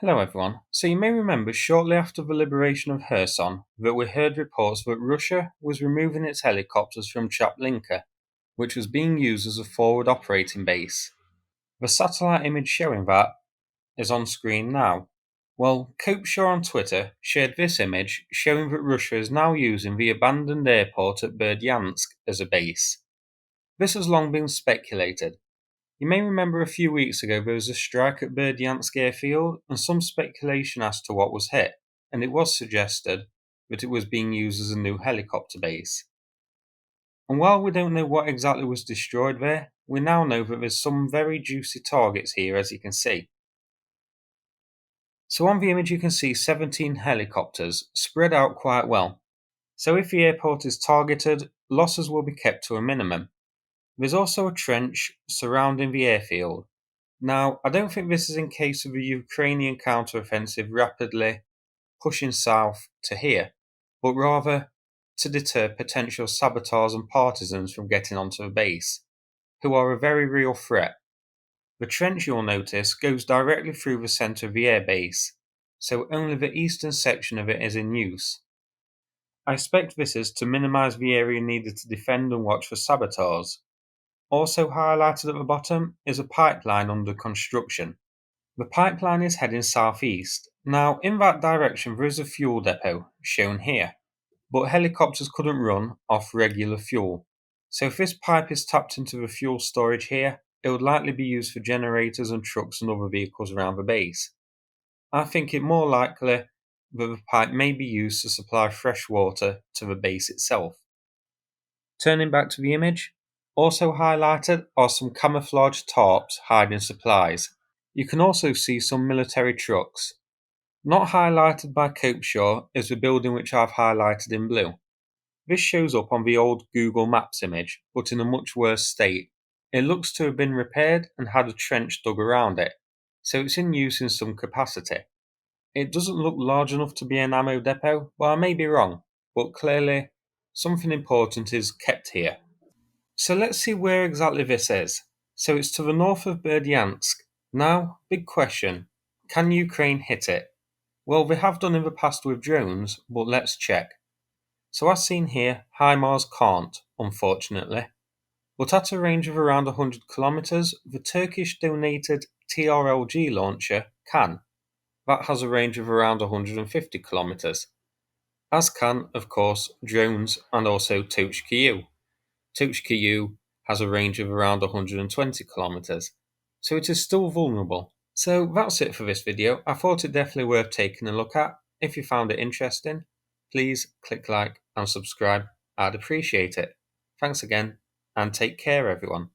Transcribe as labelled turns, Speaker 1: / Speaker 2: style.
Speaker 1: Hello everyone. So you may remember shortly after the liberation of Kherson that we heard reports that Russia was removing its helicopters from Chaplinka, which was being used as a forward operating base. The satellite image showing that is on screen now. Well, Copeshaw on Twitter shared this image showing that Russia is now using the abandoned airport at Berdiansk as a base. This has long been speculated. You may remember a few weeks ago there was a strike at Berdiansk airfield and some speculation as to what was hit, and it was suggested that it was being used as a new helicopter base. And while we don't know what exactly was destroyed there, we now know that there's some very juicy targets here, as you can see. So on the image you can see 17 helicopters spread out quite well. So if the airport is targeted, losses will be kept to a minimum. There's also a trench surrounding the airfield. Now, I don't think this is in case of the Ukrainian counter-offensive rapidly pushing south to here, but rather to deter potential saboteurs and partisans from getting onto the base, who are a very real threat. The trench, you'll notice, goes directly through the centre of the air base, so only the eastern section of it is in use. I expect this is to minimise the area needed to defend and watch for saboteurs. Also highlighted at the bottom is a pipeline under construction. The pipeline is heading southeast. Now, in that direction there is a fuel depot, shown here, but helicopters couldn't run off regular fuel. So if this pipe is tapped into the fuel storage here, it would likely be used for generators and trucks and other vehicles around the base. I think it more likely that the pipe may be used to supply fresh water to the base itself. Turning back to the image, also highlighted are some camouflage tarps hiding supplies. You can also see some military trucks. Not highlighted by Copeshaw is the building which I've highlighted in blue. This shows up on the old Google Maps image, but in a much worse state. It looks to have been repaired and had a trench dug around it, so it's in use in some capacity. It doesn't look large enough to be an ammo depot, well I may be wrong, but clearly something important is kept here. So let's see where exactly this is. So it's to the north of Berdiansk. Now, big question, can Ukraine hit it? Well, they have done in the past with drones, but let's check. So as seen here, HIMARS can't, unfortunately. But at a range of around 100 kilometers, the Turkish donated TRLG launcher can. That has a range of around 150 kilometers. As can, of course, drones and also Tuchki-U. Tuchki-U has a range of around 120 kilometers, so it is still vulnerable. So that's it for this video. I thought it definitely worth taking a look at. If you found it interesting, please click like and subscribe. I'd appreciate it. Thanks again, and take care everyone.